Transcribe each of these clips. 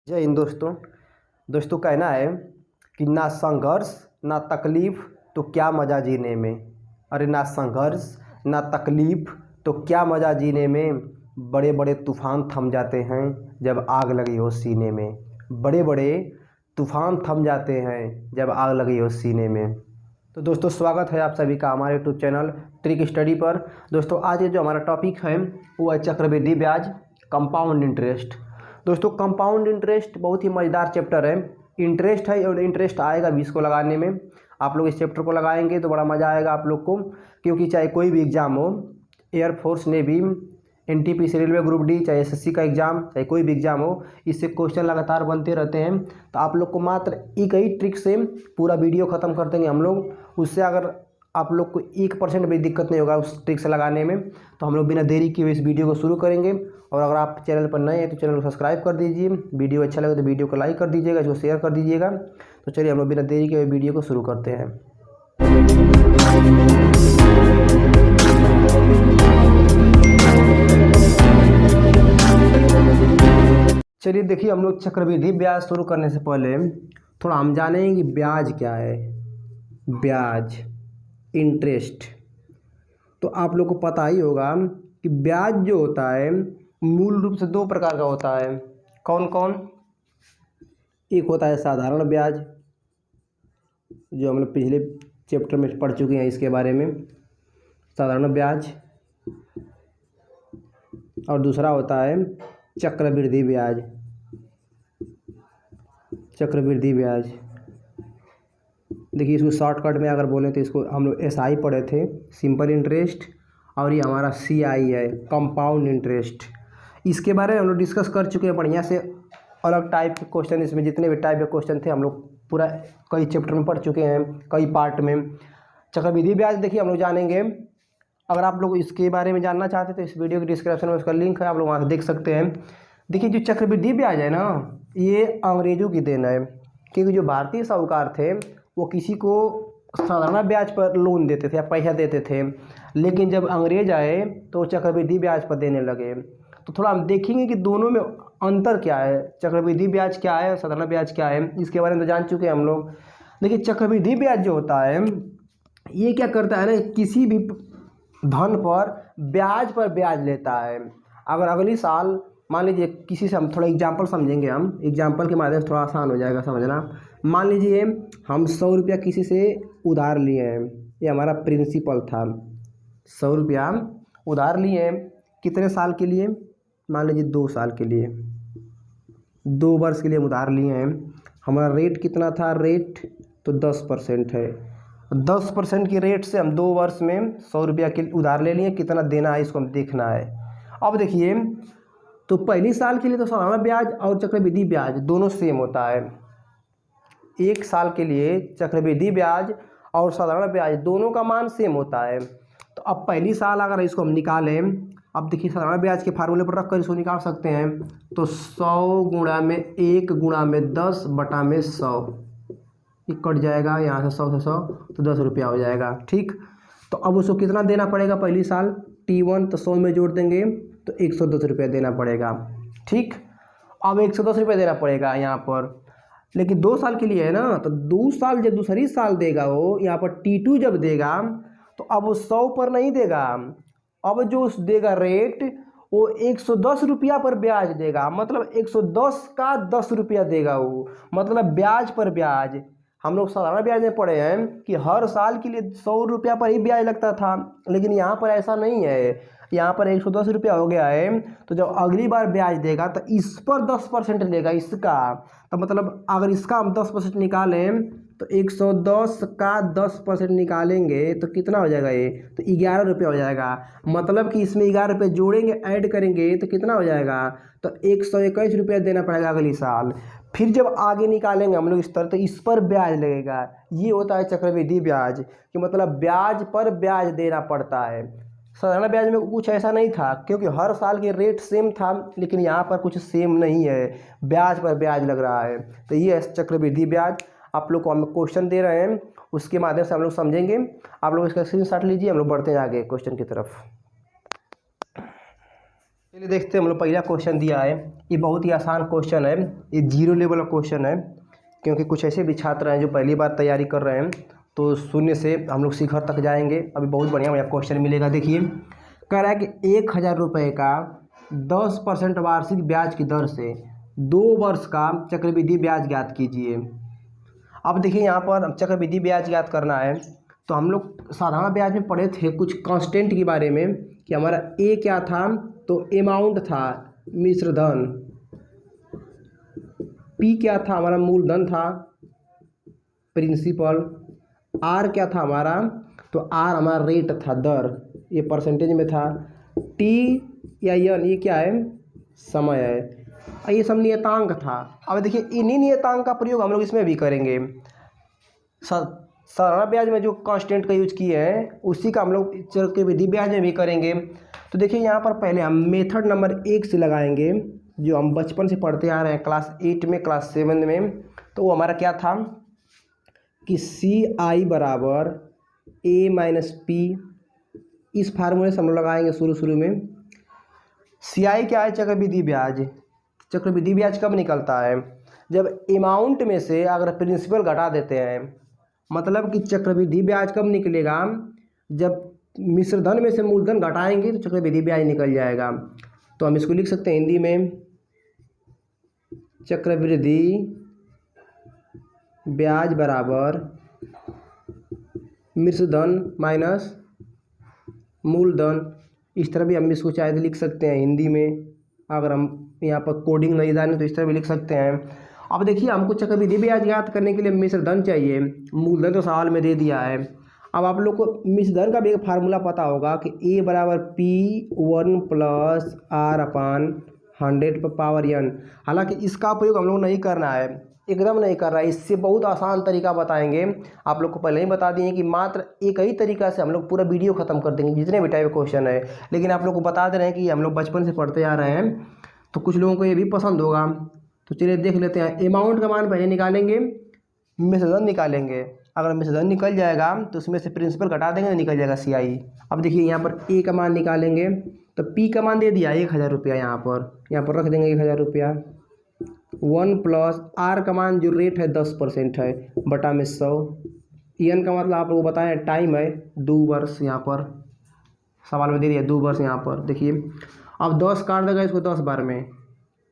जय हिंद दोस्तों। कहना है कि ना संघर्ष ना तकलीफ तो क्या मज़ा जीने में। अरे ना संघर्ष ना तकलीफ तो क्या मज़ा जीने में। बड़े बड़े तूफान थम जाते हैं जब आग लगी हो सीने में। बड़े बड़े तूफान थम जाते हैं जब आग लगी हो सीने में। तो दोस्तों स्वागत है आप सभी का हमारे यूट्यूब चैनल ट्रिक स्टडी पर। दोस्तों आज जो हमारा टॉपिक है वो है चक्रवृद्धि ब्याज, कंपाउंड इंटरेस्ट। दोस्तों कंपाउंड इंटरेस्ट बहुत ही मज़ेदार चैप्टर है। इंटरेस्ट है और इंटरेस्ट आएगा भी इसको लगाने में। आप लोग इस चैप्टर को लगाएंगे तो बड़ा मज़ा आएगा आप लोग को, क्योंकि चाहे कोई भी एग्ज़ाम हो, air force, navy, NTPC, railway group D, चाहे एसएससी का एग्ज़ाम, चाहे कोई भी एग्ज़ाम हो, इससे क्वेश्चन लगातार बनते रहते हैं। तो आप लोग को मात्र एक ही ट्रिक से पूरा वीडियो ख़त्म कर देंगे हम लोग। उससे अगर आप लोग को 1% भी दिक्कत नहीं होगा उस ट्रिक से लगाने में, तो हम लोग बिना देरी किए इस वीडियो को शुरू करेंगे। और अगर आप चैनल पर नए हैं तो चैनल को सब्सक्राइब कर दीजिए। वीडियो अच्छा लगे तो वीडियो को लाइक कर दीजिएगा, इसको शेयर कर दीजिएगा। तो चलिए हम लोग बिना देरी के वीडियो को शुरू करते हैं। चलिए देखिए, हम लोग चक्रवृद्धि ब्याज शुरू करने से पहले थोड़ा हम जानेंगे कि ब्याज क्या है। ब्याज, इंटरेस्ट। तो आप लोग को पता ही होगा कि ब्याज जो होता है मूल रूप से दो प्रकार का होता है। कौन कौन? एक होता है साधारण ब्याज, जो हम लोग पिछले चैप्टर में पढ़ चुके हैं इसके बारे में, साधारण ब्याज। और दूसरा होता है चक्रवृद्धि ब्याज। चक्रवृद्धि ब्याज देखिए, इसको शॉर्टकट में अगर बोलें तो इसको हम लोग एसआई पढ़े थे, सिंपल इंटरेस्ट। और ये हमारा सीआई है, कंपाउंड इंटरेस्ट। इसके बारे में हम लोग डिस्कस कर चुके हैं बढ़िया से। अलग टाइप के क्वेश्चन, इसमें जितने भी टाइप के क्वेश्चन थे हम लोग पूरा कई चैप्टर में पढ़ चुके हैं, कई पार्ट में। चक्रवृद्धि ब्याज देखिए हम लोग जानेंगे। अगर आप लोग इसके बारे में जानना चाहते हैं तो इस वीडियो के डिस्क्रिप्शन में उसका लिंक है, आप लोग वहाँ से देख सकते हैं। देखिए जो चक्रवृद्धि ब्याज है ना, ये अंग्रेज़ों की देन है। क्योंकि जो भारतीय साहूकार थे वो किसी को साधारण ब्याज पर लोन देते थे या पैसा देते थे, लेकिन जब अंग्रेज आए तो चक्रवृद्धि ब्याज पर देने लगे। तो थोड़ा हम देखेंगे कि दोनों में अंतर क्या है, चक्रवृद्धि ब्याज क्या है और साधारण ब्याज क्या है। इसके बारे में तो जान चुके हैं हम लोग। देखिए चक्रवृद्धि ब्याज जो होता है ये क्या करता है ना, किसी भी धन पर ब्याज लेता है। अगर अगली साल मान लीजिए किसी से, हम थोड़ा एग्जांपल समझेंगे, हम एग्जांपल के माध्यम से थोड़ा आसान हो जाएगा समझना। मान लीजिए हम 100 रुपया किसी से उधार लिए हैं, ये हमारा प्रिंसिपल था। 100 रुपया उधार लिए हैं, कितने साल के लिए? मान लीजिए 2 साल के लिए, 2 वर्ष के लिए हम उधार लिए हैं। हमारा रेट कितना था? रेट तो 10% है। 10% की रेट से हम 2 वर्ष में 100 रुपया के उधार ले लिए। कितना देना है इसको हम देखना है। अब देखिए, तो पहली साल के लिए तो साधारण ब्याज और चक्रवृद्धि ब्याज दोनों सेम होता है। 1 साल के लिए चक्रवृद्धि ब्याज और साधारण ब्याज दोनों का मान सेम होता है। तो अब पहली साल अगर इसको हम निकालें, अब देखिए साधारण ब्याज के फार्मूले पर रख कर इसको निकाल सकते हैं। तो 100 गुणा में 1 गुणा में 10 बटा में 100, ये कट जाएगा यहाँ से 100 से 100, तो 10 रुपया हो जाएगा। ठीक, तो अब उसको कितना देना पड़ेगा पहली साल? T1, तो 100 में जोड़ देंगे तो 110 रुपया देना पड़ेगा। ठीक, अब 110 रुपया देना पड़ेगा यहाँ पर। लेकिन 2 साल के लिए है ना, तो 2 साल जब दूसरी साल देगा वो, यहाँ पर T2 जब देगा तो अब वो 100 पर नहीं देगा। अब जो देगा रेट वो 110 रुपया पर ब्याज देगा। मतलब 110 का 10 रुपया देगा वो, मतलब ब्याज पर ब्याज। हम लोग साधारण ब्याज में पढ़े हैं कि हर साल के लिए 100 रुपया पर ही ब्याज लगता था, लेकिन यहाँ पर ऐसा नहीं है। यहाँ पर 110 रुपया हो गया है, तो जब अगली बार ब्याज देगा तो इस पर 10% लेगा इसका। तो मतलब अगर इसका हम 10% निकालें तो 110 का 10% निकालेंगे तो कितना हो जाएगा? ये तो 11 रुपया हो जाएगा। मतलब कि इसमें 11 रुपये जोड़ेंगे, ऐड करेंगे तो कितना हो जाएगा? तो 121 रुपया देना पड़ेगा अगली साल। फिर जब आगे निकालेंगे हम लोग इस तरह, तो इस पर ब्याज लगेगा। ये होता है चक्रवृद्धि ब्याज, कि मतलब ब्याज पर ब्याज देना पड़ता है। साधारण ब्याज में कुछ ऐसा नहीं था, क्योंकि हर साल के रेट सेम था, लेकिन यहाँ पर कुछ सेम नहीं है, ब्याज पर ब्याज लग रहा है। तो ये है चक्रवृद्धि ब्याज। आप लोग को हम क्वेश्चन दे रहे हैं, उसके माध्यम से हम लोग समझेंगे। आप लोग इसका स्क्रीनशॉट लीजिए, हम लोग बढ़ते हैं आगे क्वेश्चन की तरफ। चलिए देखते हैं, हम लोग पहला क्वेश्चन दिया है। ये बहुत ही आसान क्वेश्चन है, ये 0 लेवल का क्वेश्चन है, क्योंकि कुछ ऐसे भी छात्र हैं जो पहली बार तैयारी कर रहे हैं, तो शून्य से हम लोग शिखर तक जाएंगे। अभी बहुत बढ़िया बढ़िया क्वेश्चन मिलेगा। देखिए, कह रहा है कि 1000 रुपये का 10% वार्षिक ब्याज की दर से 2 वर्ष का चक्रवृद्धि ब्याज ज्ञात कीजिए। अब देखिए, यहाँ पर चक्रवृद्धि ब्याज ज्ञात करना है, तो हम लोग साधारण ब्याज में पढ़े थे कुछ कांस्टेंट के बारे में कि हमारा ए क्या था, तो अमाउंट था मिश्र धन, पी क्या था हमारा मूलधन था प्रिंसिपल, आर क्या था हमारा, तो आर हमारा रेट था दर, ये परसेंटेज में था, टी या एन ये क्या है समय है, ये सब नियतांक था। अब देखिए, इन्हीं नियतांक का प्रयोग हम लोग इसमें भी करेंगे। साधारण ब्याज में जो कांस्टेंट का यूज किए हैं उसी का हम लोग चक्रवृद्धि ब्याज में भी करेंगे। तो देखिए, यहाँ पर पहले हम मेथड नंबर 1 से लगाएंगे, जो हम बचपन से पढ़ते आ रहे हैं क्लास 8 में, क्लास 7 में। तो वो हमारा क्या था कि CI बराबर A माइनस P, इस फार्मूले से हम लोग लगाएंगे शुरू में। CI क्या है, चक्रवृद्धि ब्याज। चक्रवृद्धि ब्याज कब निकलता है, जब अमाउंट में से अगर प्रिंसिपल घटा देते हैं। मतलब कि चक्रवृद्धि ब्याज कब निकलेगा, जब मिश्रधन में से मूलधन घटाएंगे तो चक्रवृद्धि ब्याज निकल जाएगा। तो हम इसको लिख सकते हैं हिंदी में, चक्रवृद्धि ब्याज बराबर मिश्रधन माइनस मूलधन। इस तरह भी हम इसको चाहे तो लिख सकते हैं हिंदी में, अगर हम यहाँ पर कोडिंग नहीं जाने तो इस तरह भी लिख सकते हैं। अब देखिए, हमको चक्रवृद्धि ब्याज ज्ञात करने के लिए मिश्रधन चाहिए, मूलधन तो सवाल में दे दिया है। अब आप लोग को मिश्रधन का भी एक फार्मूला पता होगा कि A बराबर P1 प्लस R अपान 100/n। हालांकि इसका प्रयोग हम लोग नहीं करना है, एकदम नहीं कर रहा है। इससे बहुत आसान तरीका बताएंगे। आप लोग को पहले ही बता दिए कि मात्र एक ही तरीका से हम लोग पूरा वीडियो ख़त्म कर देंगे, जितने भी टाइप क्वेश्चन है। लेकिन आप लोग को बता दे रहे हैं कि हम लोग बचपन से पढ़ते आ रहे हैं, तो कुछ लोगों को ये भी पसंद होगा। तो चलिए देख लेते हैं। अमाउंट का मान पहले निकालेंगे, मिश्रधन निकालेंगे। अगर मिश्रधन निकल जाएगा तो उसमें से प्रिंसिपल घटा देंगे तो निकल जाएगा CI। अब देखिए, यहाँ पर A का मान निकालेंगे, तो P का मान दे दिया 1000 रुपया, यहाँ पर रख देंगे 1000 रुपया। 1 प्लस R का मान जो रेट है 10% है, बटा में 100। EN का मतलब आप लोग बताएं टाइम है 2 वर्ष, यहाँ पर सवाल में दे दिया 2 वर्ष। यहाँ पर देखिए, अब 10 काट देगा इसको 10 बार में,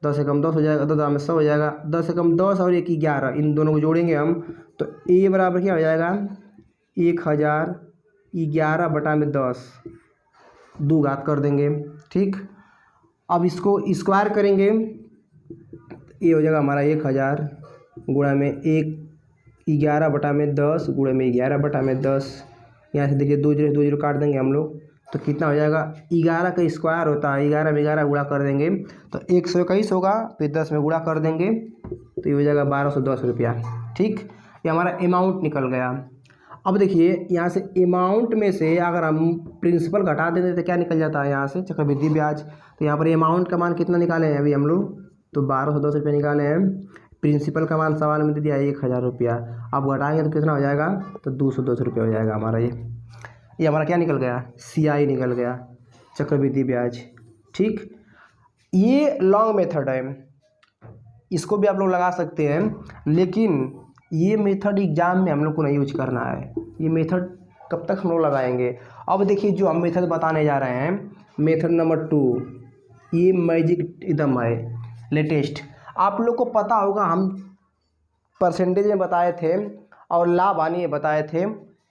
10 से कम 10 हो जाएगा, 10 में 100 हो जाएगा। 10 से कम 10 और 1 11, इन दोनों को जोड़ेंगे हम, तो A बराबर क्या हो जाएगा 1000 11 बटा में 10, 2 घात कर देंगे। ठीक, अब इसको स्क्वायर करेंगे, ये हो जाएगा हमारा 1000 गुणा में 11 बटा में 10 गुणा में 11 बटा में 10। यहाँ से देखिए 2 0 काट देंगे हम लोग, तो कितना हो जाएगा 11 का स्क्वायर होता है, 11 में 11 गुणा कर देंगे तो 121 होगा, फिर 10 में गुणा कर देंगे तो ये हो जाएगा 1210 रुपया। ठीक, ये हमारा अमाउंट निकल गया। अब देखिए, यहाँ से अमाउंट में से अगर हम प्रिंसिपल घटा देते तो क्या निकल जाता है, यहाँ से चक्रवृद्धि ब्याज। तो यहाँ पर अमाउंट का मान कितना निकाले हैं अभी हम लोग, तो 1210 रुपये निकाले हैं। प्रिंसिपल का मान सवाल में दे दिया 1000 रुपया, अब घटाएंगे तो कितना हो जाएगा, तो 210 रुपये हो जाएगा हमारा। ये हमारा क्या निकल गया, CI निकल गया, चक्रवृद्धि ब्याज। ठीक, ये लॉन्ग मेथड है, इसको भी आप लोग लगा सकते हैं, लेकिन ये मेथड एग्जाम में हम लोग को नहीं यूज करना है। ये मेथड कब तक हम लोग लगाएंगे। अब देखिए, जो हम मेथड बताने जा रहे हैं, मेथड नंबर 2, ये मैजिक एकदम है, लेटेस्ट। आप लोग को पता होगा, हम परसेंटेज में बताए थे और लाभ हानि में बताए थे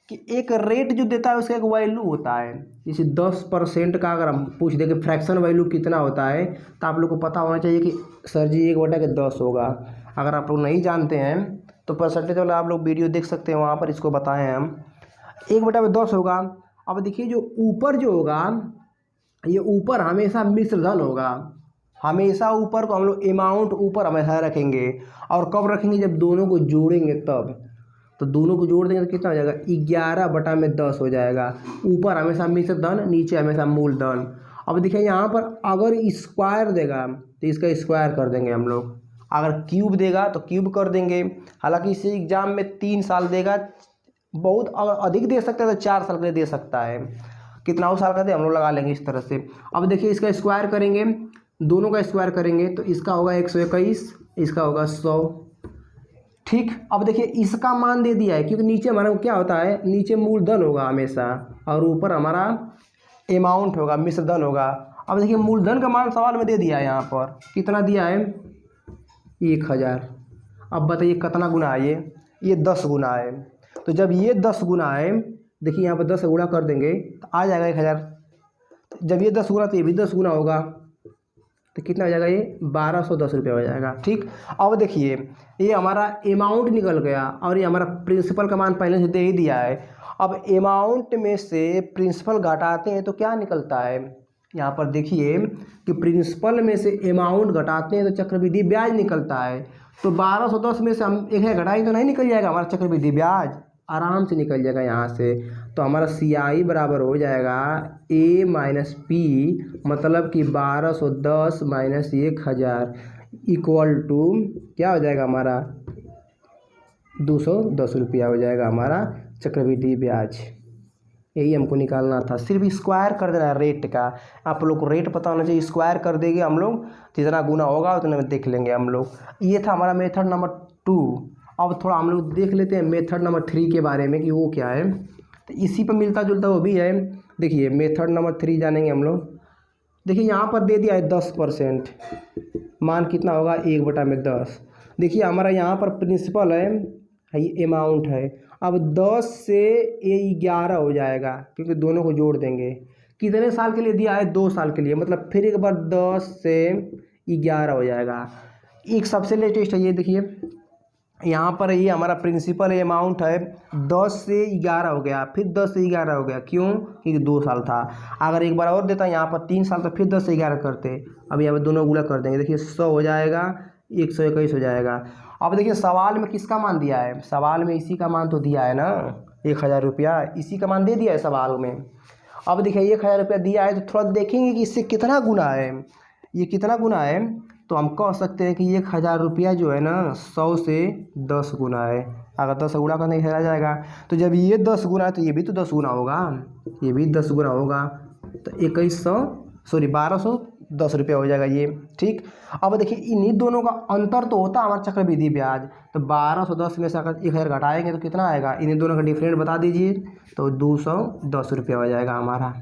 कि एक रेट जो देता है उसका एक वैल्यू होता है। जैसे 10% का अगर हम पूछ दें कि फ्रैक्शन वैल्यू कितना होता है, तो आप लोग को पता होना चाहिए कि सर जी 1/10 होगा। अगर आप लोग नहीं जानते हैं तो परसेंटेज वाला आप लोग वीडियो देख सकते हैं, वहाँ पर इसको बताएं हम। 1/10 होगा। अब देखिए, जो ऊपर जो होगा, ये ऊपर हमेशा मिश्रधन होगा, हमेशा ऊपर को हम लोग अमाउंट ऊपर हमेशा रखेंगे। और कब रखेंगे, जब दोनों को जोड़ेंगे तब। तो दोनों को जोड़ देंगे तो कितना हो जाएगा, 11 बटा में 10 हो जाएगा। ऊपर हमेशा मिश्रधन, नीचे हमेशा मूलधन। अब देखिए, यहाँ पर अगर स्क्वायर देगा तो इसका स्क्वायर कर देंगे हम लोग, अगर क्यूब देगा तो क्यूब कर देंगे। हालांकि इसे एग्जाम में 3 साल देगा, बहुत अगर अधिक दे सकता है तो 4 साल के लिए दे सकता है। कितना और साल का थे हम लोग लगा लेंगे इस तरह से। अब देखिए इसका स्क्वायर करेंगे, दोनों का स्क्वायर करेंगे तो इसका होगा 121, इसका होगा 100। ठीक, अब देखिए इसका मान दे दिया है क्योंकि नीचे हमारा क्या होता है, नीचे मूलधन होगा हमेशा और ऊपर हमारा अमाउंट होगा, मिश्रधन होगा। अब देखिए मूलधन का मान सवाल में दे दिया है, यहाँ पर कितना दिया है 1000। अब बताइए कितना गुना है ये 10 गुना है। तो जब ये 10 गुना है, देखिए यहाँ पर 10 गुणा कर देंगे तो आ जाएगा 1000। जब ये 10 गुना तो ये भी 10 गुना होगा, तो कितना हो जाएगा ये 1210 रुपये हो जाएगा। ठीक, अब देखिए ये हमारा अमाउंट निकल गया और ये हमारा प्रिंसिपल का मान पहले से दे ही दिया है। अब अमाउंट में से प्रिंसिपल घटाते हैं तो क्या निकलता है, यहाँ पर देखिए कि प्रिंसिपल में से अमाउंट घटाते हैं तो चक्रवृद्धि ब्याज निकलता है। तो 1210 में से हम 1000 घटाएंगे तो नहीं निकल जाएगा हमारा चक्रवृद्धि ब्याज, आराम से निकल जाएगा यहाँ से। तो हमारा CI बराबर हो जाएगा A माइनस P, मतलब कि 1210 माइनस 1000 इक्वल टू क्या हो जाएगा हमारा 210 रुपया हो जाएगा हमारा चक्रवृद्धि ब्याज। यही हमको निकालना था, सिर्फ स्क्वायर कर देना है रेट का। आप लोग को रेट पता होना चाहिए, स्क्वायर कर देंगे हम लोग, जितना गुना होगा उतना में देख लेंगे हम लोग। ये था हमारा मेथड नंबर 2। अब थोड़ा हम लोग देख लेते हैं मेथड नंबर 3 के बारे में कि वो क्या है। तो इसी पर मिलता जुलता वो भी है। देखिए मेथड नंबर 3 जानेंगे हम लोग। देखिए यहाँ पर दे दिया है 10%, मान कितना होगा 1/10। देखिए हमारा यहाँ पर प्रिंसिपल है, ये अमाउंट है। अब 10 से ये 11 हो जाएगा क्योंकि दोनों को जोड़ देंगे। कितने साल के लिए दिया है, 2 साल के लिए, मतलब फिर एक बार 10 से 11 हो जाएगा। एक सबसे लेटेस्ट है ये, देखिए यहाँ पर ये हमारा प्रिंसिपल अमाउंट है 10 से 11 हो गया, फिर 10 से 11 हो गया, क्यों, क्योंकि 2 साल था। अगर एक बार और देता यहाँ पर 3 साल तो फिर 10 से 11 करते। अब यहाँ पर दोनों गुणा कर देंगे, देखिए 100 हो जाएगा, 121 हो जाएगा। अब देखिए सवाल में किसका मान दिया है, सवाल में इसी का मान तो दिया है ना, 1000 रुपया, इसी का मान दे दिया है सवाल में। अब देखिए 1000 रुपया दिया है तो थोड़ा देखेंगे कि इससे कितना गुना है, ये कितना गुना है। तो हम कह सकते हैं कि 1000 रुपया जो है ना 100 से 10 गुना है। अगर 10 गुणा करने आ जाएगा तो जब ये 10 गुना है तो ये भी तो 10 गुना होगा, ये भी 10 गुना होगा, तो 1210 रुपया हो जाएगा ये। ठीक, अब देखिए इन्हीं दोनों का अंतर तो होता है हमारा चक्रवृद्धि ब्याज। तो 1210 में से अगर 1000 घटाएंगे तो कितना आएगा, इन्हीं दोनों का डिफरेंट बता दीजिए, तो 210 रुपया हो जाएगा हमारा,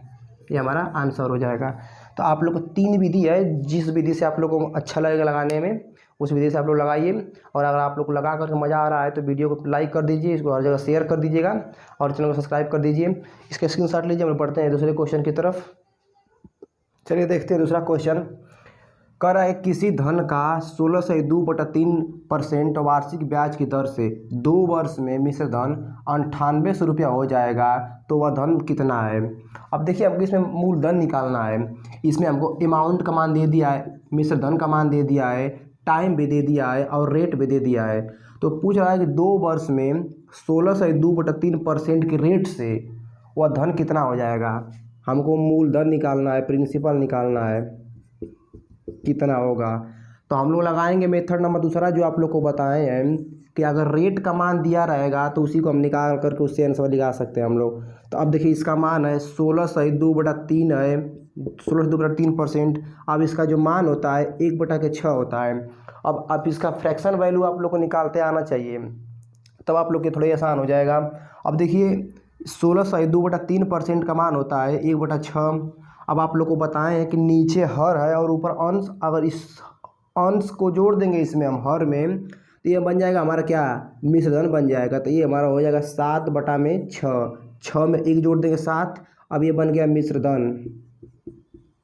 ये हमारा आंसर हो जाएगा। तो आप लोग को 3 विधि है, जिस विधि से आप लोग को अच्छा लगेगा लगाने में उस विधि से आप लोग लगाइए। और अगर आप लोग को लगा करके मज़ा आ रहा है तो वीडियो को लाइक कर दीजिए, इसको हर जगह शेयर कर दीजिएगा और चैनल को सब्सक्राइब कर दीजिए। इसका स्क्रीनशॉट लीजिए, हम बढ़ते हैं दूसरे क्वेश्चन की तरफ। चलिए देखते हैं दूसरा क्वेश्चन। कर है किसी धन का 16 से 2/3% वार्षिक ब्याज की दर से 2 वर्ष में मिश्र धन 9800 रुपया हो जाएगा, तो वह धन कितना है। अब देखिए हमको इसमें मूलधन निकालना है। इसमें हमको अमाउंट का मान दे दिया है, मिश्र धन का मान दे दिया है, टाइम भी दे दिया है और रेट भी दे दिया है। तो पूछ रहा है कि 2 वर्ष में 16 से 2/3% के रेट से वह धन कितना हो जाएगा। हमको मूलधन निकालना है, प्रिंसिपल निकालना है, कितना होगा। तो हम लोग लगाएंगे मेथड नंबर 2 जो आप लोग को बताए हैं कि अगर रेट का मान दिया रहेगा तो उसी को हम निकाल करके उससे आंसर निकाल सकते हैं हम लोग। तो अब देखिए इसका मान है 16 से 2/3 है, 16 से 2/3%। अब इसका जो मान होता है 1/6 होता है। अब इसका फ्रैक्शन वैल्यू आप लोग को निकालते आना चाहिए, तब आप लोग के थोड़ा आसान हो जाएगा। अब देखिए 16 से 2/3% का मान होता है 1/6। अब आप लोग को बताएं हैं कि नीचे हर है और ऊपर अंश, अगर इस अंश को जोड़ देंगे इसमें हम हर में, तो ये बन जाएगा हमारा क्या, मिश्रधन बन जाएगा। तो ये हमारा हो जाएगा 7/6, 6 में 1 जोड़ देंगे 7। अब ये बन गया मिश्रधन,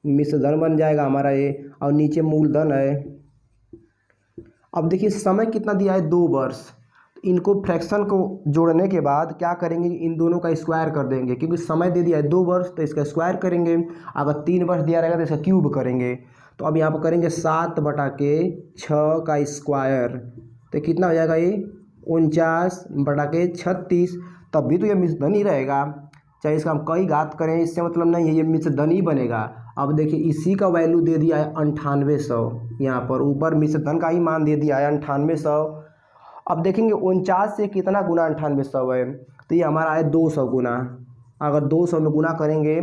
मिश्रधन बन जाएगा हमारा ये, और नीचे मूलधन है। अब देखिए समय कितना दिया है, 2 वर्ष। इनको फ्रैक्शन को जोड़ने के बाद क्या करेंगे, इन दोनों का स्क्वायर कर देंगे, क्योंकि समय दे दिया है 2 वर्ष तो इसका स्क्वायर करेंगे। अगर 3 वर्ष दिया रहेगा तो इसका क्यूब करेंगे। तो अब यहाँ पर करेंगे 7/6 का स्क्वायर, तो कितना हो जाएगा ये 49/36। तब भी तो ये मिश्रधन ही रहेगा, चाहे इसका हम कई घात करें, इससे मतलब नहीं है, ये मिश्रधन ही बनेगा। अब देखिए इसी का वैल्यू दे दिया है 9800, यहाँ पर ऊपर मिश्रधन का ही मान दे दिया है 9800। अब देखेंगे 49 से कितना गुना 9800 है, तो ये हमारा है 200 गुना। अगर 200 में गुना करेंगे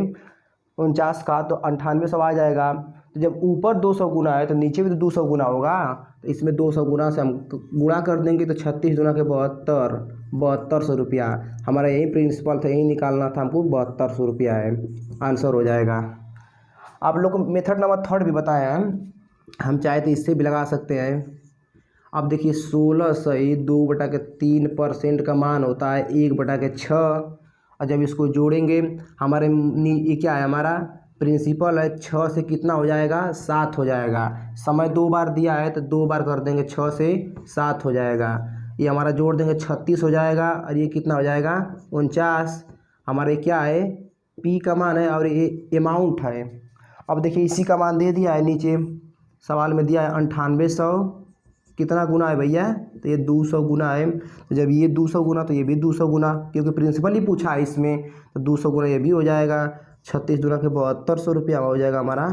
49 का तो 9800 आ जाएगा। तो जब ऊपर 200 गुना है तो नीचे भी तो 200 गुना होगा। तो इसमें 200 गुना से हम गुणा कर देंगे तो 36 दूना के 7200 रुपया। हमारा यही प्रिंसिपल था, यही निकालना था हमको, 7200 रुपया है, आंसर हो जाएगा। आप लोग को मेथड नंबर 3 भी बताया है, हम चाहे तो इससे भी लगा सकते हैं। अब देखिए 16 सही 2/3% का मान होता है 1/6। और जब इसको जोड़ेंगे हमारे ये क्या है, हमारा प्रिंसिपल है, 6 से कितना हो जाएगा, 7 हो जाएगा। समय 2 बार दिया है तो 2 बार कर देंगे, 6 से 7 हो जाएगा। ये हमारा जोड़ देंगे 36 हो जाएगा, और ये कितना हो जाएगा 49। हमारे क्या है, पी का मान है और ये अमाउंट है। अब देखिए इसी का मान दे दिया है, नीचे सवाल में दिया है 9800 कितना गुना है भैया, तो ये 200 गुना है। तो जब ये 200 गुना तो ये भी 200 गुना, क्योंकि प्रिंसिपल ही पूछा है इसमें, तो 200 गुना ये भी हो जाएगा। 36 दूना के 7200 रुपया हो जाएगा हमारा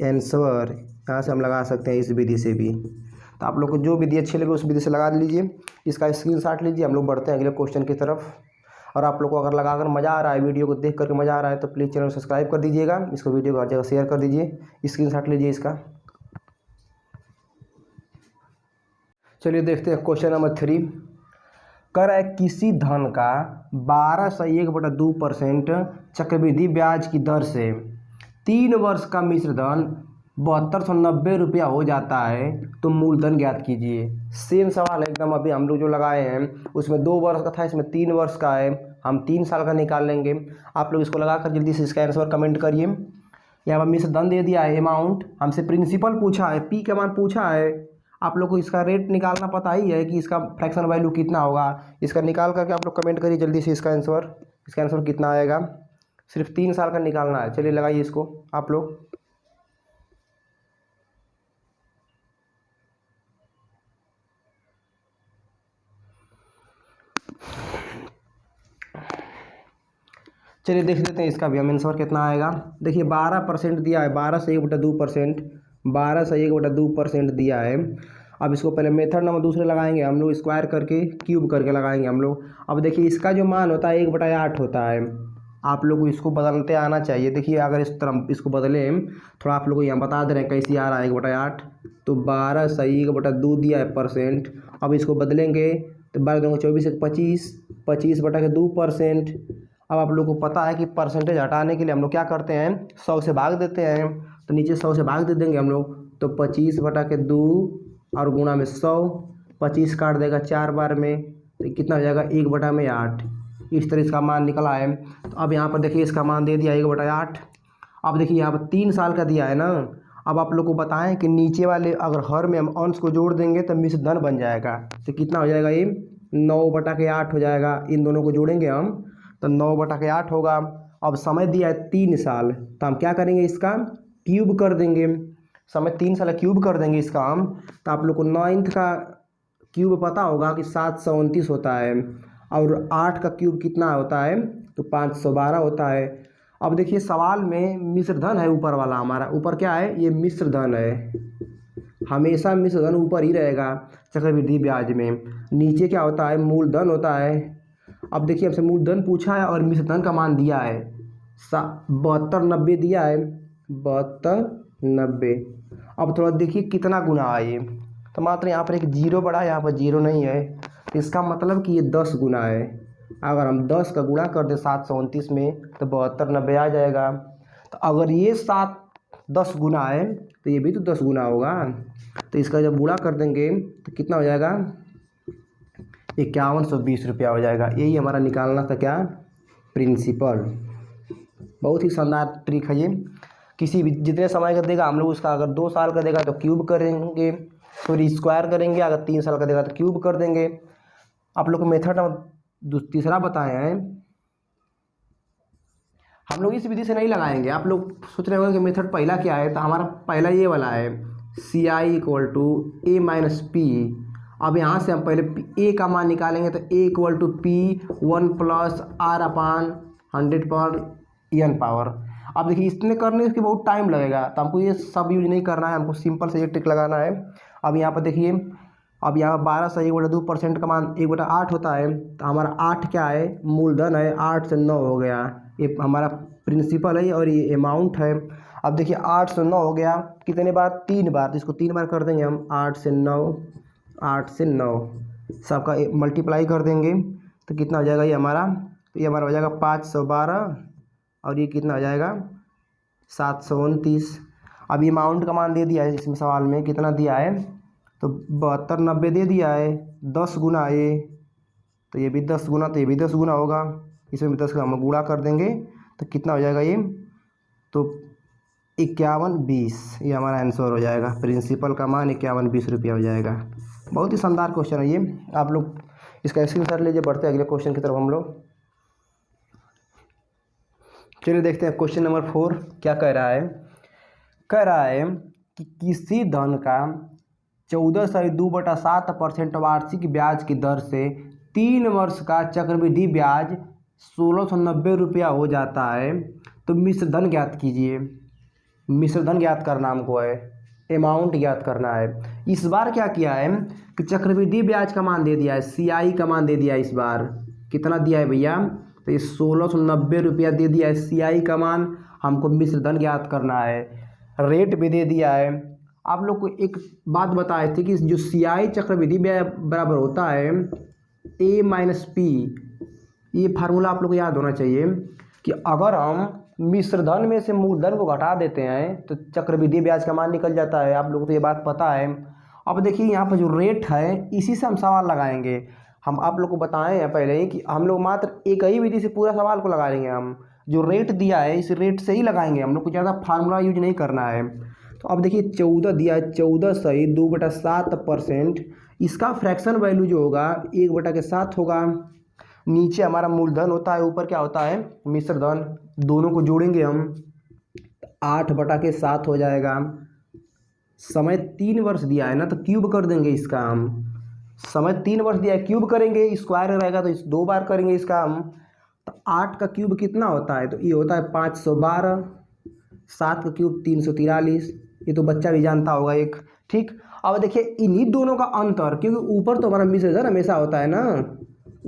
आंसर। यहाँ से हम लगा सकते हैं इस विधि से भी। तो आप लोग को जो विधि अच्छी लगे उस विधि से लगा लीजिए, इसका स्क्रीनशॉट लीजिए। हम लोग बढ़ते हैं अगले क्वेश्चन की तरफ। और आप लोग को अगर लगाकर मज़ा आ रहा है, वीडियो को देख करके मज़ा आ रहा है, तो प्लीज़ चैनल सब्सक्राइब कर दीजिएगा, इसको वीडियो को हर जगह शेयर कर दीजिए, स्क्रीनशॉट लीजिए इसका। चलिए देखते हैं क्वेश्चन नंबर 3। कर है किसी धन का 1201/2% चक्रवृद्धि ब्याज की दर से 3 वर्ष का मिश्र धन 7290 रुपया हो जाता है, तो मूलधन ज्ञात कीजिए। सेम सवाल है एकदम, अभी हम लोग जो लगाए हैं उसमें 2 वर्ष का था, इसमें 3 वर्ष का है, हम 3 साल का निकाल लेंगे। आप लोग इसको लगाकर जल्दी से इसका आंसर कमेंट करिए। यहाँ पर मिश्र धन दे दिया है, अमाउंट हमसे प्रिंसिपल पूछा है, पी का मान पूछा है। आप लोग को इसका रेट निकालना पता ही है कि इसका फ्रैक्शन वैल्यू कितना होगा। इसका निकाल करके आप लोग कमेंट करिए जल्दी से इसका आंसर कितना आएगा। सिर्फ 3 साल का निकालना है। चलिए लगाइए इसको आप लोग। चलिए देख लेते हैं इसका भी हम आंसर कितना आएगा। देखिए 12% दिया है, 12 से 1/2%, 12 से 1/2% दिया है। अब इसको पहले मेथड नंबर दूसरे लगाएंगे हम लोग, स्क्वायर करके क्यूब करके लगाएंगे हम लोग। अब देखिए इसका जो मान होता है 1/8 होता है। आप लोग को इसको बदलते आना चाहिए। देखिए अगर इस तरह इसको बदलें, थोड़ा आप लोग को यहाँ बता दे रहे हैं कैसे आ रहा है 1/8। तो 12 से 1/2 दिया है परसेंट। अब इसको बदलेंगे तो 12 दूंगा 24 से 25, 25/2%। अब आप लोग को पता है कि परसेंटेज हटाने के लिए हम लोग क्या करते हैं, 100 से भाग देते हैं। तो नीचे 100 से भाग दे देंगे हम लोग, तो 25/2 और गुणा में 100, 25 काट देगा 4 बार में, तो कितना हो जाएगा 1/8। इस तरह इसका मान निकला है। तो अब यहाँ पर देखिए इसका मान दे दिया 1/8। अब देखिए यहाँ पर 3 साल का दिया है ना। अब आप लोग को बताएं कि नीचे वाले अगर हर में हम अंश को जोड़ देंगे तो मिश्र धन बन जाएगा। तो कितना हो जाएगा, ये 9/8 हो जाएगा। इन दोनों को जोड़ेंगे हम तो 9/8 होगा। अब समय दिया है 3 साल, तो हम क्या करेंगे, इसका क्यूब कर देंगे। समय 3 साल क्यूब कर देंगे इसका हम। तो आप लोग को 9th का क्यूब पता होगा कि 729 होता है, और 8 का क्यूब कितना होता है, तो 512 होता है। अब देखिए सवाल में मिश्र धन है, ऊपर वाला हमारा ऊपर क्या है, ये मिश्र धन है। हमेशा मिश्र धन ऊपर ही रहेगा चक्रवृद्धि ब्याज में। नीचे क्या होता है, मूलधन होता है। अब देखिए हमसे मूलधन पूछा है और मिश्र धन का मान दिया है 7290 दिया है, 7290। अब थोड़ा देखिए कितना गुना है ये, तो मात्र यहाँ पर एक जीरो बड़ा है, यहाँ पर जीरो नहीं है। तो इसका मतलब कि ये 10 गुना है। अगर हम 10 का गुणा कर दें 729 में तो 7290 आ जाएगा। तो अगर ये 10 गुना है तो ये भी तो 10 गुना होगा। तो इसका जब गुणा कर देंगे तो कितना हो जाएगा, 5120 रुपया हो जाएगा। यही हमारा निकालना था क्या, प्रिंसिपल। बहुत ही शानदार ट्रिक है ये। किसी भी जितने समय का देगा हम लोग उसका, अगर 2 साल का देगा तो क्यूब करेंगे, फिर स्क्वायर करेंगे। अगर 3 साल का देगा तो क्यूब कर देंगे। आप लोग को मेथड तीसरा बताए हैं, हम लोग इस विधि से नहीं लगाएंगे। आप लोग सोच रहे होंगे कि मेथड पहला क्या है, तो हमारा पहला ये वाला है, CI = A - P। अब यहाँ से हम पहले A का मान निकालेंगे तो A = P 1 + R/100/n। अब देखिए इसने करने के बहुत टाइम लगेगा, तो हमको ये सब यूज नहीं करना है, हमको सिंपल से ये ट्रिक लगाना है। अब यहाँ पर देखिए, अब यहाँ 12 से 1/2% का मान 1/8 होता है। तो हमारा 8 क्या है, मूलधन है, 8 से 9 हो गया, ये हमारा प्रिंसिपल है और ये अमाउंट है। अब देखिए 8 से 9 हो गया, कितने बार? 3 बार, तो इसको 3 बार कर देंगे हम, 8 से 9, 8 से 9 सबका मल्टीप्लाई कर देंगे तो कितना हो जाएगा ये हमारा? तो ये हमारा हो जाएगा 512 और ये कितना हो जाएगा? 729। अब ये अमाउंट का मान दे दिया है इसमें सवाल में, कितना दिया है? तो 72 90 दे दिया है, 10 गुना ये, तो ये भी 10 गुना, तो ये भी 10 गुना होगा, इसमें भी 10 का हम गुणा कर देंगे तो कितना हो जाएगा ये? तो 5120 ये हमारा आंसर हो जाएगा। प्रिंसिपल का मान 5120 रुपया हो जाएगा। बहुत ही शानदार क्वेश्चन है ये, आप लोग इसका स्क्रीनशॉट लीजिए। बढ़ते हैं अगले क्वेश्चन की तरफ हम लोग। चलिए देखते हैं क्वेश्चन नंबर 4 क्या कह रहा है। कह रहा है कि किसी धन का 14.2/7% वार्षिक ब्याज की दर से 3 वर्ष का चक्रवृद्धि ब्याज 1690 रुपया हो जाता है, तो मिश्र धन ज्ञात कीजिए। मिश्र धन ज्ञात करना हमको है, अमाउंट ज्ञात करना है। इस बार क्या किया है कि चक्रवृद्धि ब्याज का मान दे दिया है, CI का मान दे दिया है। इस बार कितना दिया है भैया? तो ये 1690 रुपया दे दिया है CI का मान। हमको मिश्र धन ज्ञात करना है, रेट भी दे दिया है। आप लोग को एक बात बताए थे कि जो CI चक्रवृद्धि ब्याज बराबर होता है A-P। ये फार्मूला आप लोग को याद होना चाहिए कि अगर हम मिश्र धन में से मूलधन को घटा देते हैं तो चक्रवृद्धि ब्याज का मान निकल जाता है। आप लोगों को ये बात पता है। अब देखिए यहाँ पर जो रेट है इसी से हम सवाल लगाएंगे। हम आप लोग को बताएं हैं पहले ही कि हम लोग मात्र एक ही विधि से पूरा सवाल को लगा लेंगे। हम जो रेट दिया है इस रेट से ही लगाएंगे, हम लोग को ज़्यादा फार्मूला यूज नहीं करना है। तो अब देखिए 14 दिया है, 14.2/7%। इसका फ्रैक्शन वैल्यू जो होगा 1/7 होगा। नीचे हमारा मूलधन होता है, ऊपर क्या होता है? मिश्र धन। दोनों को जोड़ेंगे हम, 8/7 हो जाएगा। समय 3 वर्ष दिया है ना, तो क्यूब कर देंगे इसका हम। समय 3 वर्ष दिया है, क्यूब करेंगे, स्क्वायर रहेगा तो इस 2 बार करेंगे इसका हम। तो 8 का क्यूब कितना होता है? तो ये होता है 512। 7 का क्यूब 343। ये तो बच्चा भी जानता होगा एक, ठीक। अब देखिए इन्हीं दोनों का अंतर, क्योंकि ऊपर तो हमारा मिश्र धन हमेशा होता है ना,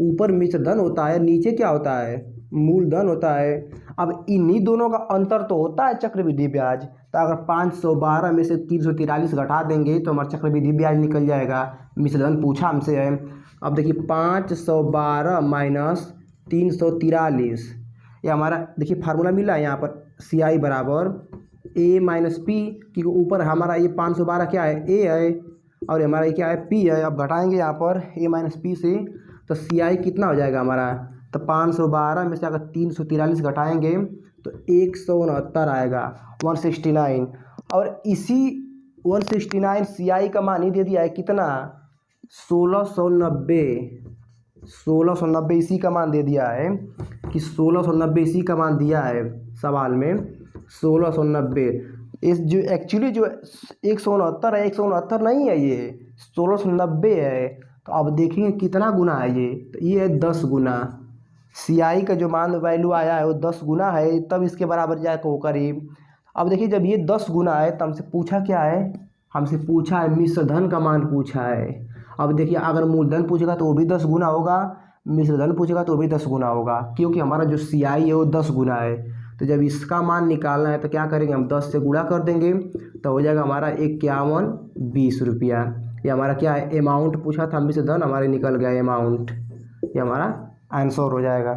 ऊपर मिश्र धन होता है, नीचे क्या होता है? मूलधन होता है। अब इन्हीं दोनों का अंतर तो होता है चक्रवृद्धि ब्याज। तो अगर 512 में से 343 घटा देंगे तो हमारा चक्रवृद्धि ब्याज निकल जाएगा। मिश्र धन पूछा हमसे है। अब देखिए 512 माइनस 343, ये हमारा देखिए फार्मूला मिला है यहाँ पर, CI बराबर A-P, क्योंकि ऊपर हमारा ये 512 क्या है? A है, और हमारा ये क्या है? P है। अब घटाएंगे यहाँ पर A-P से, तो CI कितना हो जाएगा हमारा? तो 512 में से अगर 343 घटाएंगे तो 169 आएगा, 169। और इसी 169 CI का मान ही दे दिया है कितना? 1690। 1690 इसी का मान दे दिया है कि 1690 इसी का मान दिया है सवाल में, 1690। इस जो एक्चुअली जो 169 है, 169 नहीं है, ये 1690 है। तो अब देखेंगे कितना गुना है ये, तो ये है 10 गुना। CI का जो मान वैल्यू आया है वो 10 गुना है, तब इसके बराबर जाए को करीब। अब देखिए जब ये 10 गुना है तो हमसे पूछा क्या है? हमसे पूछा है मिश्र धन का मान पूछा है। अब देखिए अगर मूलधन पूछेगा तो वो भी 10 गुना होगा, मिश्र धन पूछेगा तो वो भी 10 गुना होगा, क्योंकि हमारा जो CI है वो 10 गुना है। तो जब इसका मान निकालना है तो क्या करेंगे? हम 10 से गुणा कर देंगे तो हो जाएगा हमारा 5120 रुपया। ये हमारा क्या है? अमाउंट पूछा था, मिश्र धन हमारे निकल गया अमाउंट, ये हमारा आंसर हो जाएगा।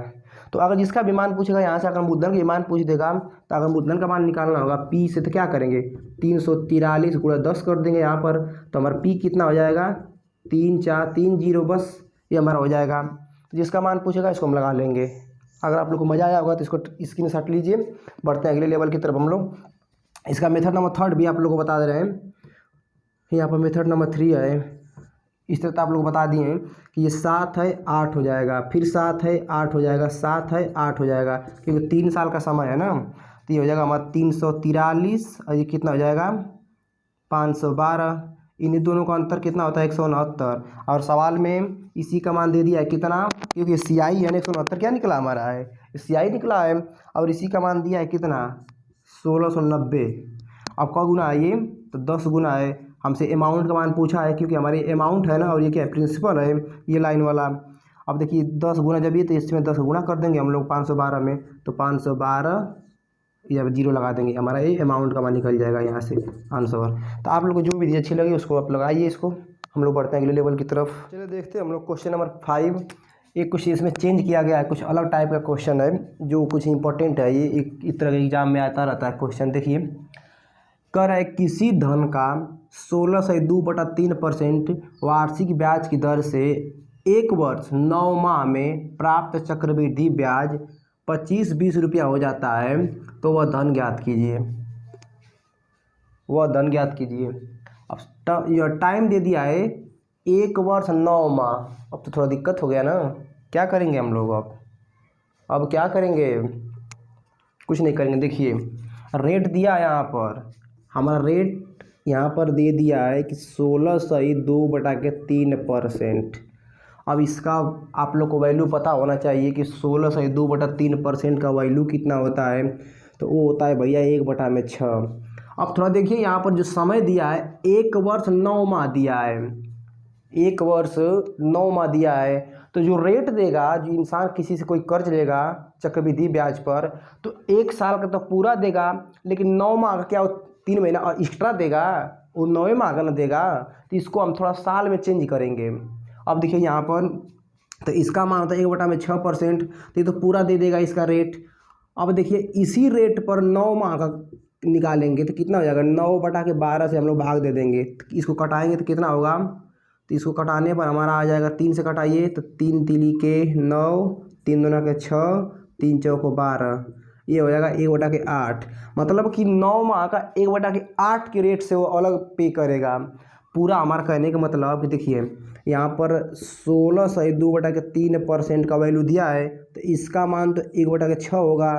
तो अगर जिसका भी मान पूछेगा यहाँ से, अगर मूलधन का मान पूछ देगा तो अगर मूलधन का मान निकालना होगा P से, तो क्या करेंगे? 343 गुणा 10 कर देंगे यहाँ पर, तो हमारा P कितना हो जाएगा? 3430, बस ये हमारा हो जाएगा। तो जिसका मान पूछेगा इसको हम लगा लेंगे। अगर आप लोग को मज़ा आया होगा तो इसको स्क्रीनशॉट लीजिए। बढ़ते हैं अगले लेवल की तरफ हम लोग। इसका मेथड नंबर 3 भी आप लोगों को बता दे रहे हैं। यहाँ पर मेथड नंबर 3 है, इस तरह तो आप लोग बता दिए हैं कि ये 7 है 8 हो जाएगा, फिर 7 है 8 हो जाएगा, 7 है 8 हो जाएगा, क्योंकि 3 साल का समय है ना। तो ये हो जाएगा हमारा 343, और ये कितना हो जाएगा? 512। इन्हीं दोनों का अंतर कितना होता है? 169। और सवाल में इसी का मान दे दिया है कितना? क्योंकि CI है ना, 169 क्या निकला हमारा है? CI निकला है, और इसी का मान दिया है कितना? 1690। अब क्या गुना है ये? तो 10 गुना है। हमसे अमाउंट का मान पूछा है, क्योंकि हमारी अमाउंट है ना, और ये क्या है? प्रिंसिपल है, ये लाइन वाला। अब देखिए 10 गुना जब ये, तो इसमें 10 गुना कर देंगे हम लोग 512 में, तो 512 या जीरो लगा देंगे, हमारा ये अमाउंट का मान निकल जाएगा यहाँ से आंसर। तो आप लोग को जो विधि अच्छी लगी उसको आप लगाइए। इसको हम लोग बढ़ते हैं अगले लेवल की तरफ। चलिए देखते हैं हम लोग क्वेश्चन नंबर 5। एक कुछ इसमें चेंज किया गया है, कुछ अलग टाइप का क्वेश्चन है जो कुछ इंपॉर्टेंट है। ये एक इस तरह के एग्जाम में आता रहता है क्वेश्चन। देखिए कर है किसी धन का 16/2/3% वार्षिक ब्याज की दर से 1 वर्ष 9 माह में प्राप्त चक्रवृद्धि ब्याज 25-20 रुपया हो जाता है, तो वह धन ज्ञात कीजिए। वह धन ज्ञात कीजिए। अब यह टाइम दे दिया है 1 वर्ष 9 माह। अब तो थोड़ा दिक्कत हो गया ना, क्या करेंगे हम लोग अब क्या करेंगे? कुछ नहीं करेंगे। देखिए रेट दिया है यहाँ पर, हमारा रेट यहाँ पर दे दिया है कि 16/2/3%। अब इसका आप लोग को वैल्यू पता होना चाहिए कि 16/2/3% का वैल्यू कितना होता है, तो वो होता है भैया 1/6। अब थोड़ा देखिए यहाँ पर जो समय दिया है 1 वर्ष 9 माह दिया है, 1 वर्ष 9 माह दिया है, तो जो रेट देगा, जो इंसान किसी से कोई कर्ज लेगा चक्रवृद्धि ब्याज पर, तो 1 साल का तो पूरा देगा, लेकिन 9 माह का क्या 3 महीना और एक्स्ट्रा देगा, वो 9 माह का ना देगा। तो इसको हम थोड़ा साल में चेंज करेंगे। अब देखिए यहाँ पर तो इसका मान होता है 1/6%, तो ये तो पूरा दे देगा इसका रेट। अब देखिए इसी रेट पर 9 माह का निकालेंगे तो कितना हो जाएगा, 9/12 से हम लोग भाग दे देंगे। इसको कटाएंगे तो कितना होगा, तो इसको कटाने पर हमारा आ जाएगा 3 से कटाइए तो 3 तिली के 9, 3 दूना के 6, 3 चौको 12, ये हो जाएगा 1/8। मतलब कि 9 माह का 1/8 के रेट से वो अलग पे करेगा। पूरा हमारा कहने का मतलब कि देखिए यहाँ पर 16/2/3% का वैल्यू दिया है, तो इसका मान तो 1/6 होगा।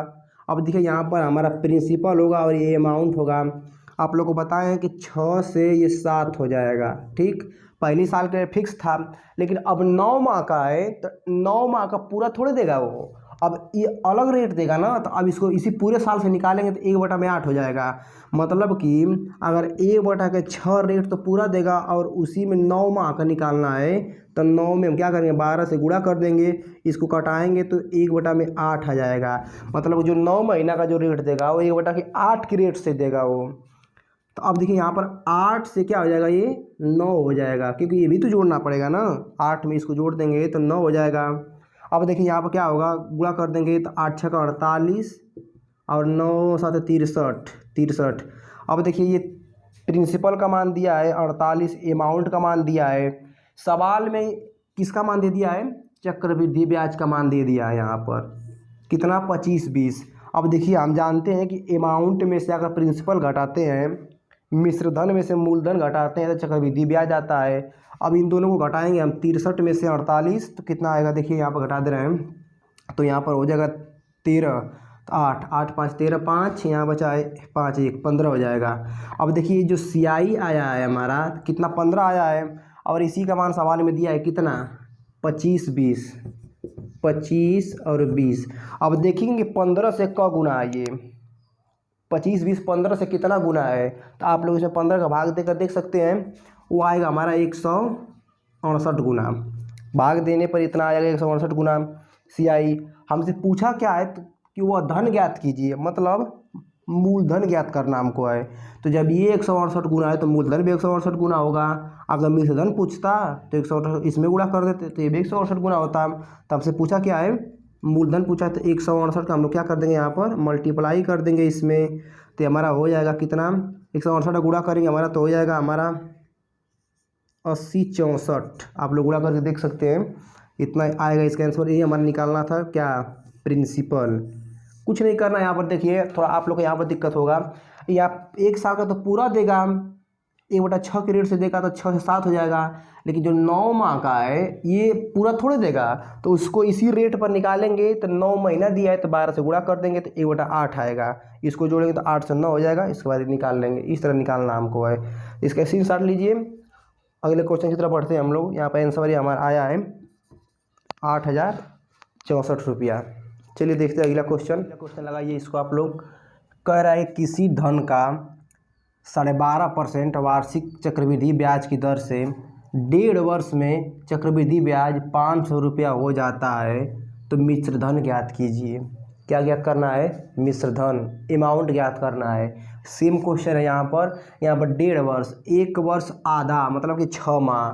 अब देखिए यहाँ पर हमारा प्रिंसिपल होगा और ये अमाउंट होगा। आप लोग को बताएं कि 6 से ये 7 हो जाएगा, ठीक। पहली साल के लिए फिक्स था, लेकिन अब 9 माह का है तो 9 माह का पूरा थोड़े देगा वो, अब ये अलग रेट देगा ना। तो अब इसको इसी पूरे साल से निकालेंगे तो 1/8 हो जाएगा। मतलब कि अगर 1/6 रेट तो पूरा देगा और उसी में 9 माह का निकालना है, तो 9 में हम क्या करेंगे 12 से गुणा कर देंगे, इसको कटाएंगे तो 1/8 आ जाएगा। मतलब जो 9 महीना का जो रेट देगा वो 1/8 के रेट से देगा वो। तो अब देखिए यहाँ पर 8 से क्या हो जाएगा, ये 9 हो जाएगा, क्योंकि ये भी तो जोड़ना पड़ेगा ना। 8 में इसको जोड़ देंगे तो 9 हो जाएगा। अब देखिए यहाँ पर क्या होगा, गुणा कर देंगे तो 8 6 का 48 और 9 7 63। अब देखिए ये प्रिंसिपल का मान दिया है 48, अमाउंट का मान दिया है। सवाल में किसका मान दे दिया है, चक्रवृद्धि ब्याज का मान दे दिया है यहाँ पर कितना 25-20। अब देखिए हम जानते हैं कि अमाउंट में से अगर प्रिंसिपल घटाते हैं, मिश्र धन में से मूलधन घटाते हैं तो चक्रवृद्धि ब्याज आता है। अब इन दोनों को घटाएंगे हम, 63 में से 48 तो कितना आएगा, देखिए यहाँ पर घटा दे रहे हैं तो यहाँ पर हो जाएगा 13, तो 8 8 5 13 5, यहाँ बचा है 5 1 15 हो जाएगा। अब देखिए जो CI आया है हमारा कितना 15 आया है, और इसी का मान सवाल में दिया है कितना 25 और 20। अब देखेंगे 15 से क गुना है, ये 25 20 15 से कितना गुना है, तो आप लोग इसमें 15 का भाग देकर देख सकते हैं। वो आएगा हमारा 168 गुना, भाग देने पर इतना आएगा 168 गुना। CI हमसे पूछा क्या है तो कि वह धन ज्ञात कीजिए, मतलब मूलधन ज्ञात करना हमको है। तो जब ये 168 गुना है तो मूलधन भी 168 गुना होगा। अगर मिश्रधन पूछता तो 168 इसमें गुणा कर देते तो ये भी 168 गुना होता। तब से पूछा क्या है, मूलधन पूछा, तो 168 का हम लोग क्या कर देंगे यहाँ पर मल्टीप्लाई कर देंगे इसमें, तो हमारा हो जाएगा कितना 168 का गुणा करेंगे हमारा तो हो जाएगा हमारा 80 64। आप लोग गुणा करके देख सकते हैं इतना आएगा इसका आंसर। ये हमारा निकालना था क्या, प्रिंसिपल। कुछ नहीं करना यहाँ पर। देखिए थोड़ा आप लोग को यहाँ पर दिक्कत होगा, या 1 साल का तो पूरा देगा, 1/6 के रेट से देगा तो 6 से 7 हो जाएगा, लेकिन जो 9 माह का है ये पूरा थोड़े देगा, तो उसको इसी रेट पर निकालेंगे। तो 9 महीना दिया है तो 12 से गुणा कर देंगे तो 1/8 आएगा, इसको जोड़ेंगे तो 8 से 9 हो जाएगा, इसके बाद निकाल लेंगे। इस तरह निकालना हमको है। इसका स्क्रीनशॉट लीजिए। अगले क्वेश्चन की तरफ बढ़ते हैं हम लोग। यहाँ पर आंसर हमारा आया है 8064 रुपया। चलिए देखते हैं अगला क्वेश्चन लगाइए इसको आप लोग। कह रहा है किसी धन का 12.5% वार्षिक चक्रवृद्धि ब्याज की दर से 1.5 वर्ष में चक्रवृद्धि ब्याज 500 रुपया हो जाता है तो मिश्र धन ज्ञात कीजिए। क्या ज्ञात करना है? मिश्र धन, अमाउंट ज्ञात करना है। सेम क्वेश्चन है यहाँ पर 1.5 वर्ष, 1 वर्ष आधा मतलब कि 6 माह,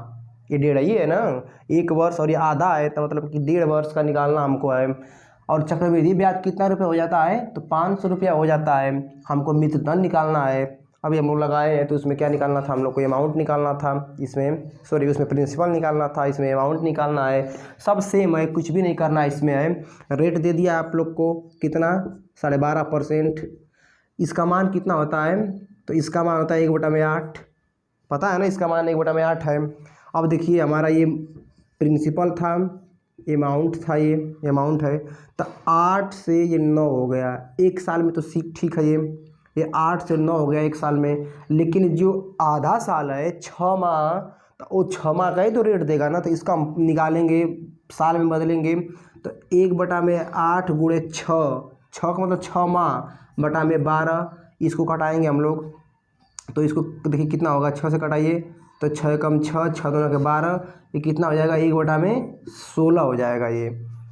ये 1.5 ही है ना, 1 वर्ष और ये आधा है तो मतलब कि 1.5 वर्ष का निकालना हमको है। और चक्रवृद्धि ब्याज कितना रुपये हो जाता है? तो 500 रुपया हो जाता है। हमको मिश्र धन निकालना है। अभी हम लोग लगाए हैं तो उसमें क्या निकालना था? हम लोग को अमाउंट निकालना था, उसमें प्रिंसिपल निकालना था, इसमें अमाउंट निकालना है। सब सेम है, कुछ भी नहीं करना है इसमें है। रेट दे दिया आप लोग को कितना? 12.5%। इसका मान कितना होता है? तो इसका मान होता है 1/8। पता है ना, इसका मान 1/8 है। अब देखिए हमारा ये प्रिंसिपल था, अमाउंट था, ये अमाउंट है, तो 8 से ये 9 हो गया। 1 साल में तो ठीक है, ये 8 से 9 हो गया 1 साल में। लेकिन जो आधा साल है 6 माह, तो वो 6 माह का ही तो रेट देगा ना, तो इसका हम निकालेंगे, साल में बदलेंगे। तो 1/8 गुणे 6, 6 का मतलब 6 माह बटा में 12, इसको घटाएंगे हम लोग। तो इसको देखिए कितना होगा, 6 से कटाइए तो 6 कम 6, 6 दूना के 12, ये कितना हो जाएगा? 1/16 हो जाएगा ये,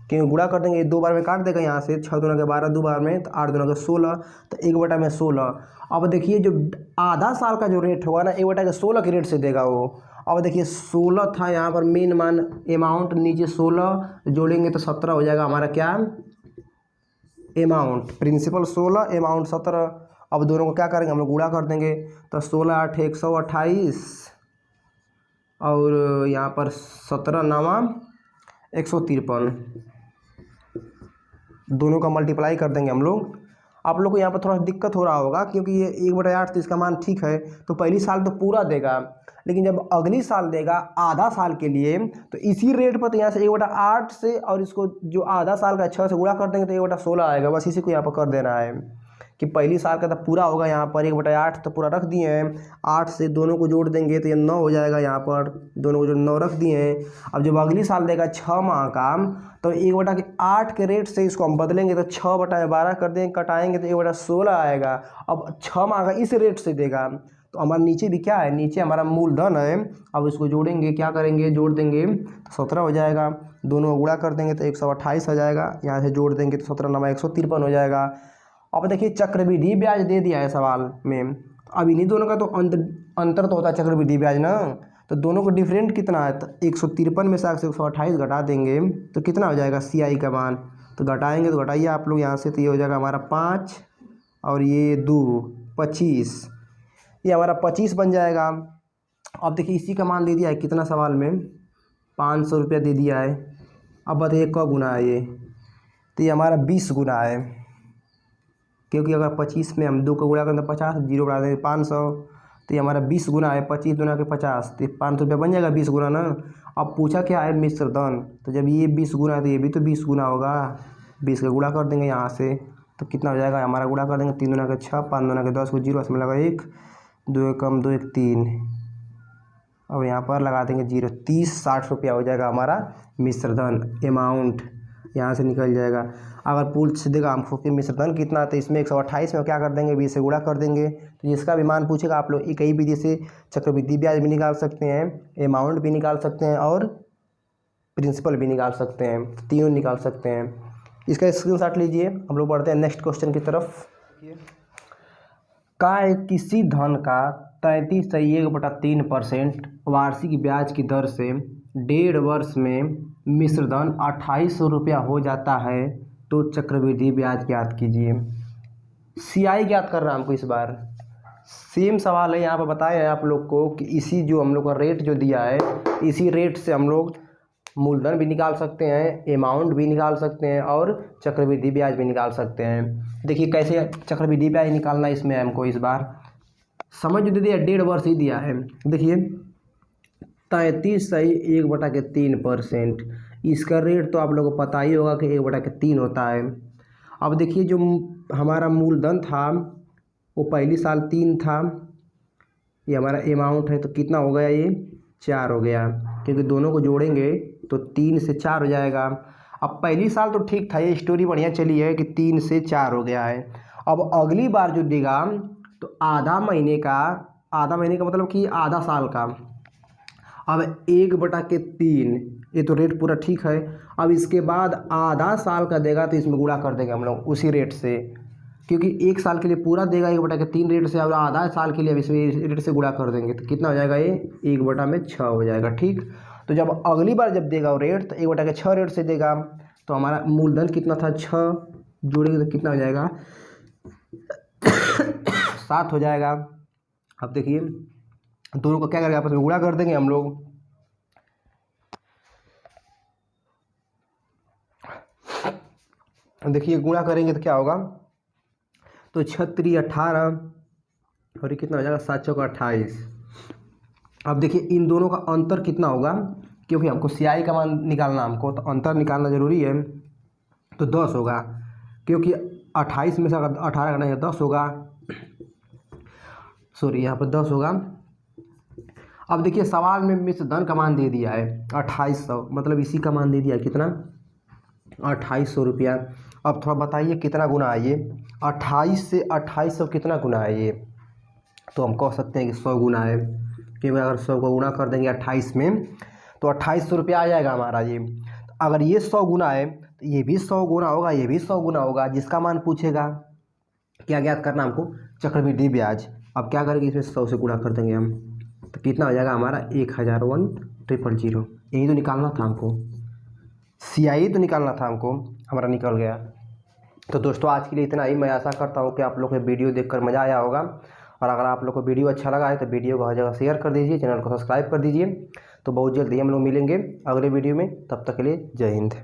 क्योंकि गुणा कर देंगे, 2 बार में काट देगा यहाँ से, 6 दूना के 12 2 बार में, तो 8 दूना के 16, तो 1/16। अब देखिए जो आधा साल का जो रेट होगा ना, 1/16 के रेट से देगा वो। अब देखिए 16 था यहाँ पर मेन मान, अमाउंट नीचे 16 जोड़ेंगे तो 17 हो जाएगा हमारा क्या? अमाउंट। Principal 16, amount 17। अब दोनों को क्या करेंगे? हम लोग गुणा कर देंगे, तो 16 8 128 और यहाँ पर 17 9 153, दोनों का मल्टीप्लाई कर देंगे हम लोग। आप लोग को यहाँ पर थोड़ा दिक्कत हो रहा होगा क्योंकि ये 1/8 तो इसका मान ठीक है, तो पहली साल तो पूरा देगा, लेकिन जब अगली साल देगा आधा साल के लिए तो इसी रेट पर, तो यहाँ से 1/8 से और इसको जो आधा साल का 6 से गुणा कर देंगे तो 1/16 आएगा। बस इसी को यहाँ पर कर देना है कि पहली साल का तो पूरा होगा, यहाँ पर 1/8 तो पूरा रख दिए हैं, 8 से दोनों को जोड़ देंगे तो ये 9 हो जाएगा, यहाँ पर दोनों को जो 9 रख दिए हैं। अब जब अगली साल देगा 6 माह का, तो 1/8 के रेट से इसको हम बदलेंगे तो 6/12 कर देंगे, कटाएंगे तो 1/16 आएगा। अब 6 माह का इस रेट से देगा, तो हमारा नीचे भी क्या है? नीचे हमारा मूलधन है। अब इसको जोड़ेंगे, क्या करेंगे? जोड़ देंगे तो 17 हो जाएगा, दोनों गुणा कर देंगे तो 128 हो जाएगा, यहाँ से जोड़ देंगे तो 17 9 153 हो जाएगा। अब देखिए चक्रवृद्धि ब्याज दे दिया है सवाल में, अब इन्हीं दोनों का तो अंतर तो होता है चक्रवृद्धि ब्याज ना, तो दोनों को डिफरेंट कितना है? तो 153 में से 128 घटा देंगे तो कितना हो जाएगा CI का मान? तो घटाएंगे, तो घटाइए आप लोग यहाँ से, तो ये हो जाएगा हमारा 5 और ये 2 25, ये हमारा 25 बन जाएगा। अब देखिए इसी का मान दे दिया है कितना सवाल में? 500 रुपया दे दिया है। अब बताइए कब गुना है ये? तो ये हमारा 20 गुना है, क्योंकि अगर 25 में हम 2 को गुणा करें तो 50, 0 बढ़ा देंगे 500, तो ये हमारा 20 गुना है, 25 गुना के 50, तो 500 रुपया बन जाएगा 20 गुना ना। अब पूछा क्या है? मिश्र धन, तो जब ये 20 गुना है तो ये भी तो 20 गुना होगा, 20 का गुणा कर देंगे यहाँ से, तो कितना हो जाएगा हमारा? गुणा कर देंगे, 3 दूना के 6, 5 दूना के 10 को 0 इसमें लगा 1, 2 कम 2 1 3, अब यहाँ पर लगा देंगे 0, 30-60 रुपया हो जाएगा हमारा मिश्र धन, अमाउंट यहाँ से निकल जाएगा। अगर पूछ देगा हमको कि मिश्र धन कितना, तो इसमें 128 में क्या कर देंगे? 20 से गुणा कर देंगे, तो जिसका भी मान पूछेगा आप लोग एक ही विधि से चक्रवृद्धि ब्याज भी निकाल सकते हैं, अमाउंट भी निकाल सकते हैं और प्रिंसिपल भी निकाल सकते हैं, तीनों निकाल सकते हैं। इसका स्क्रीनशॉट लीजिए। हम लोग बढ़ते हैं नेक्स्ट क्वेश्चन की तरफ। किसी धन का 33.1/3% वार्षिक ब्याज की दर से 1.5 वर्ष में मिश्र धन 2800 रुपया हो जाता है तो चक्रवृद्धि ब्याज ज्ञात कीजिए। CI ज्ञात कर रहा है हमको इस बार। सेम सवाल है, यहाँ पर बताया है आप लोग को कि इसी जो हम लोग का रेट जो दिया है, इसी रेट से हम लोग मूलधन भी निकाल सकते हैं, अमाउंट भी निकाल सकते हैं और चक्रवृद्धि ब्याज भी निकाल सकते हैं। देखिए कैसे चक्रवृद्धि ब्याज निकालना है इसमें हमको इस बार समझ दे दिया, 1.5 वर्ष ही दिया है। देखिए 33.1/3%, इसका रेट तो आप लोगों को पता ही होगा कि 1/3 होता है। अब देखिए जो हमारा मूलधन था वो पहली साल 3 था, ये हमारा अमाउंट है, तो कितना हो गया? ये 4 हो गया, क्योंकि दोनों को जोड़ेंगे तो 3 से 4 हो जाएगा। अब पहली साल तो ठीक था, ये स्टोरी बढ़िया चली है कि 3 से 4 हो गया है। अब अगली बार जो देगा तो आधा महीने का मतलब कि आधा साल का, अब 1/3, ये तो रेट पूरा ठीक है। अब इसके बाद आधा साल का देगा तो इसमें गुणा कर देंगे हम लोग उसी रेट से, क्योंकि 1 साल के लिए पूरा देगा 1/3 रेट से, और आधा साल के लिए अब इसमें रेट से गुणा कर देंगे तो कितना हो जाएगा, ये 1/6 हो जाएगा। ठीक, तो जब अगली बार जब देगा वो रेट तो 1/6 रेट से देगा, तो हमारा मूलधन कितना था 6, जोड़ेंगे तो कितना हो जाएगा 7 हो जाएगा। अब देखिए दोनों को क्या करेंगे, आपस में गुणा कर देंगे हम लोग। देखिए गुणा करेंगे तो क्या होगा, तो 6×3 18 और ये कितना हो जाएगा 7×4 28। अब देखिए इन दोनों का अंतर कितना होगा, क्योंकि हमको CI का मान निकालना, हमको तो अंतर निकालना जरूरी है, तो 10 होगा, क्योंकि 28 में से अगर 18 करना है 10 होगा, सॉरी यहाँ पर 10 होगा। अब देखिए सवाल में मिश्र धन का मान दे दिया है 2800, मतलब इसी का मान दे दिया है कितना 2800 रुपया। अब थोड़ा बताइए कितना गुना है ये, 28 से 2800 कितना गुना है ये, तो हम कह सकते हैं कि 100 गुना है, क्योंकि अगर 100 को गुना कर देंगे 28 में तो 2800 रुपया आ जाएगा हमारा ये। अगर ये 100 गुना है तो ये भी 100 गुना होगा, ये भी 100 गुना होगा। जिसका मान पूछेगा क्या ज्ञात करना हमको, चक्रवृद्धि ब्याज। अब क्या करेंगे, इसमें 100 से गुणा कर देंगे हम, तो कितना हो जाएगा हमारा 1001,000। यही तो निकालना था हमको, CI तो निकालना था हमको, हमारा निकल गया। तो दोस्तों आज के लिए इतना ही। मैं आशा करता हूँ कि आप लोग को वीडियो देखकर मज़ा आया होगा, और अगर आप लोग को वीडियो अच्छा लगा है तो वीडियो को हर जगह शेयर कर दीजिए, चैनल को सब्सक्राइब कर दीजिए। तो बहुत जल्द ही हम लोग मिलेंगे अगले वीडियो में, तब तक के लिए जय हिंद।